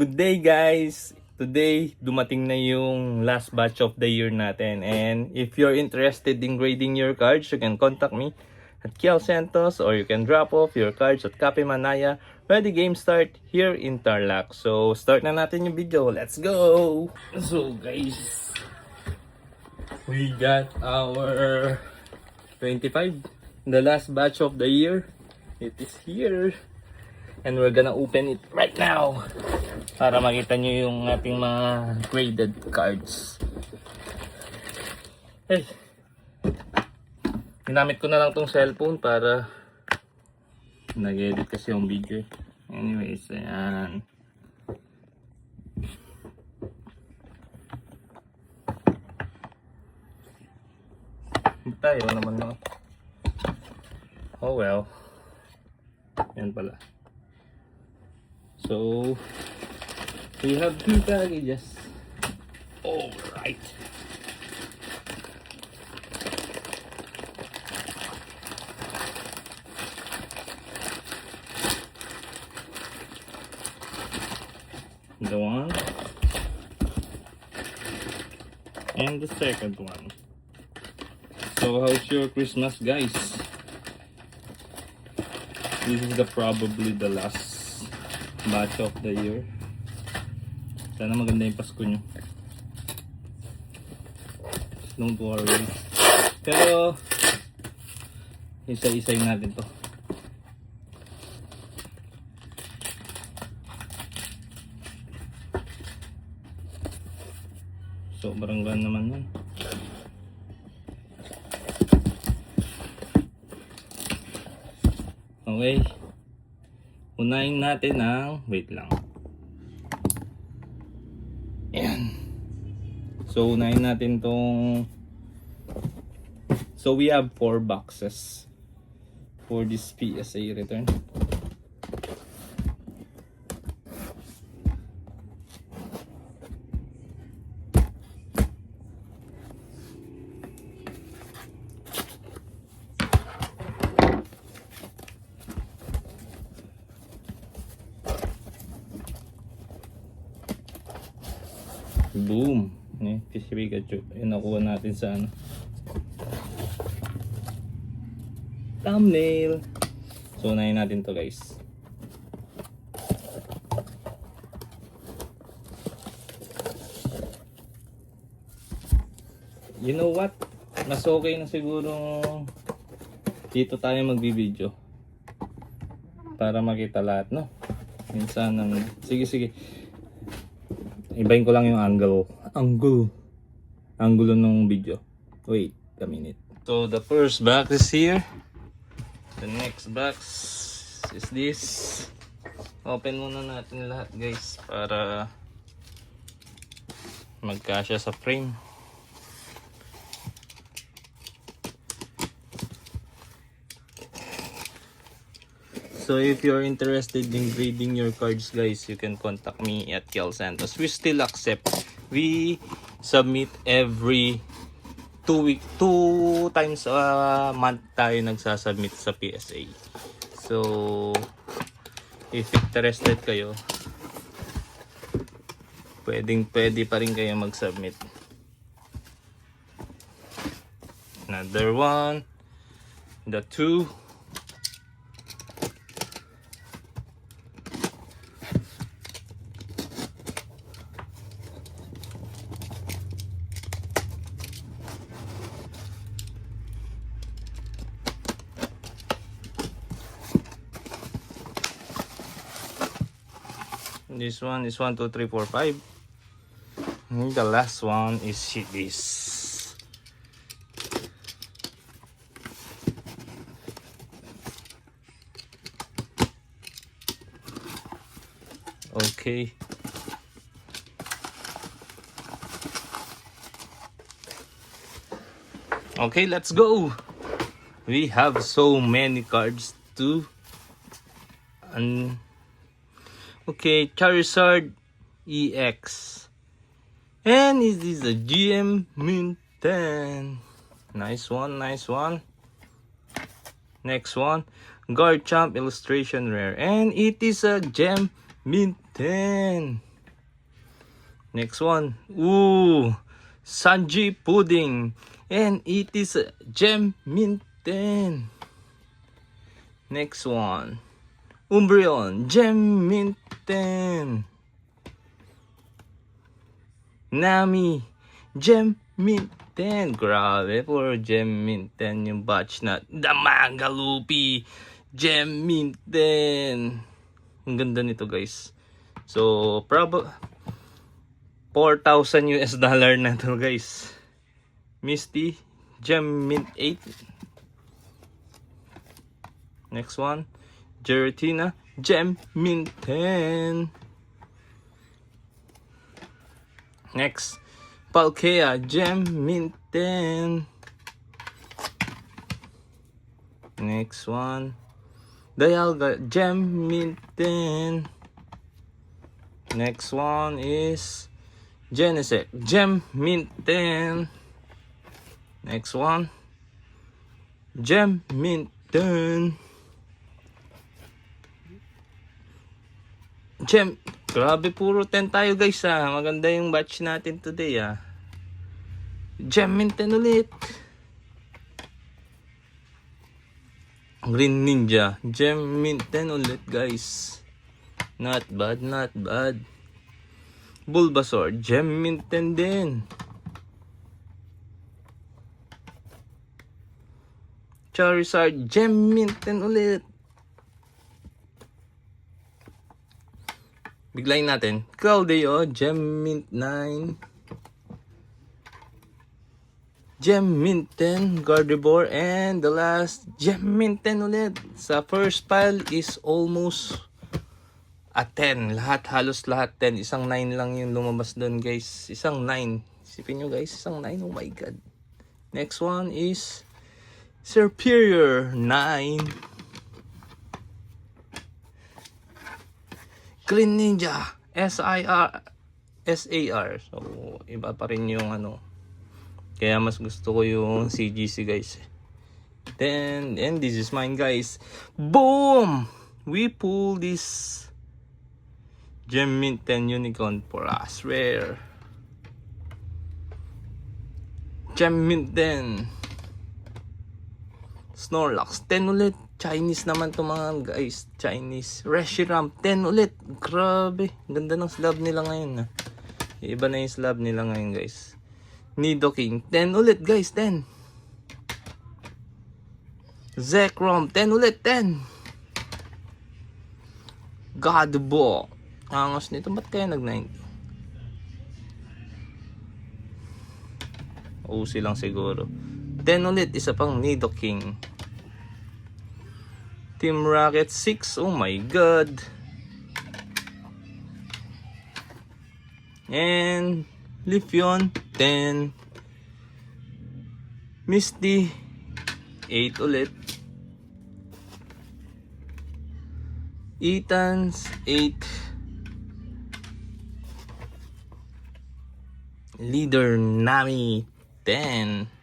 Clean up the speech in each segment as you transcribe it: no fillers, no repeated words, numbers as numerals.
Good day guys! Today, dumating na yung last batch of the year natin. And if you're interested in grading your cards, you can contact me at Kiel Santos or you can drop off your cards at Cafe Manaya. Ready game start here in Tarlac. So, start na natin yung video. Let's go! So guys, we got our 25. The last batch of the year. It is here. And we're gonna open it right now para makita nyo yung ating mga graded cards. Hey, ginamit ko na lang tong cellphone para nag-edit kasi yung video. Anyways, ayan. Tayo naman no. Oh well. Yan pala. So, we have 2 packages. Alright. The one. And the second one. So, how's your Christmas, guys? This is probably the last batch of the year. Sana maganda yung Pasko nyo. Don't worry. Pero isa-isay natin to. Sobrang gan naman yan. Okay. Unahin natin ang, wait lang. Ayan. So, unahin natin tong, so we have 4 boxes for this PSA return. Boom! Kasi Pikachu. Yung nakuha natin sa ano. Thumbnail! So, unahin natin to guys. You know what? Mas okay na siguro dito tayo magbibideo. Para makita lahat, no? Minsan naman. Sige. Ibahin ko lang yung angulo ng video. Wait a minute. So the first box is here. The next box is this. Open muna natin lahat guys para magkasya sa frame. So if you're interested in grading your cards guys, you can contact me at Kiel Santos. We still accept. We submit every 2 times a month tayo nagsasubmit sa PSA. So if interested kayo, pwede pa rin kayo mag-submit. Another one. The 2. This one is 1, 2, 3, 4, 5. And the last one is this. Okay. Okay, let's go. We have so many cards too. Okay, Charizard EX. And is this a GM Mint 10? Nice one. Next one, Garchomp illustration rare. And it is a gem mint 10. Next one. Ooh, Sanji Pudding. And it is Gem Mint 10. Next one. Umbreon, Gem Mint 10. Nami, Gem Mint 10. Grabe, for Gem Mint 10 yung batch na. Damagalupi, Gem Mint 10. Ang ganda nito guys. So, probably 4,000 US dollar na to guys. Misty, Gem Mint 8. Next one. Giratina, Gem Mint 10. Next, Palkia, Gem Mint 10. Next one, Dialga, Gem Mint 10. Next one is Genesect, Gem Mint 10. Next one, Gem Mint 10. Gem, grabe puro 10 tayo guys ha. Maganda yung batch natin today ha. Gem Mint 10 ulit. Green Ninja, Gem Mint 10 ulit guys. Not bad, not bad. Bulbasaur, Gem Mint 10 din. Charizard, Gem Mint 10 ulit. Biglayin natin. Keldeo, Gem Mint 9. Gem Mint 10, Gardevoir, and the last, Gem Mint 10 ulit. Sa first pile is almost a 10. Lahat, halos lahat 10. Isang 9 lang yung lumabas doon guys. Isang 9. Isipin nyo guys, isang 9. Oh my god. Next one is Serperior 9. Green Ninja, SAR. So, iba pa rin yung ano. Kaya mas gusto ko yung CGC guys. Then, and this is mine guys. Boom! We pull this Gem Mint 10 Unicorn for us. Rare. Gem Mint 10. Snorlax, 10 ulit. Chinese naman to mga guys. Chinese. Reshiram, 10 ulit. Grabe. Ganda ng slab nila ngayon. Iba na yung slab nila ngayon guys. Nidoking, 10 ulit guys. 10. Zekrom, 10 ulit. 10. Godbo. Angos nito. Ba't kaya nag-90? OC lang siguro. 10 ulit. Isa pang Nidoking. Team Rocket 6. Oh my god. And Leafeon 10. Misty 8 ulit. Ethan's 8. Leader Nami 10.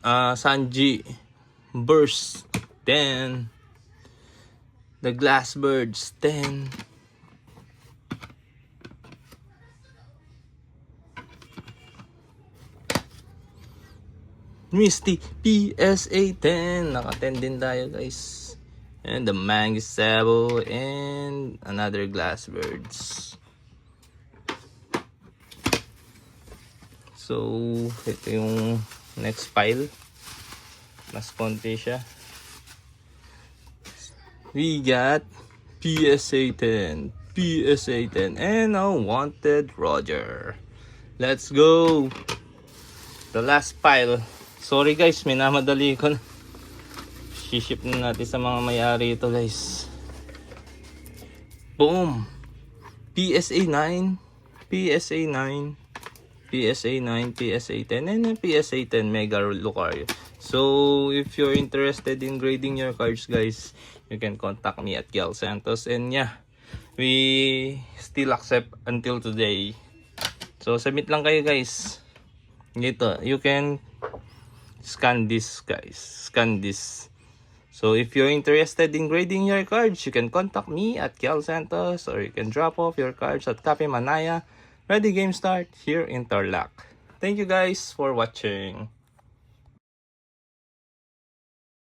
Sanji Burst 10. The Glass Birds 10. Misty PSA 10. Naka 10 din tayo guys. And the Mangisabo and another Glass Birds. So ito yung next pile. Mas konti siya. We got PSA 10, PSA 10, and a Wanted Roger. Let's go. The last pile. Sorry guys, minamadali ko na. Shiship na natin sa mga may-ari ito guys. Boom. PSA 9, PSA 9, PSA 9, PSA 10, and then PSA 10 Mega Lucario. So, if you're interested in grading your cards, guys, you can contact me at Kiel Santos. And yeah, we still accept until today. So, submit lang kayo, guys. Dito, you can scan this, guys. Scan this. So if you're interested in grading your cards, you can contact me at Kiel Santos, or you can drop off your cards at Cafe Manaya. Ready, game, start here in Tarlac. Thank you guys for watching.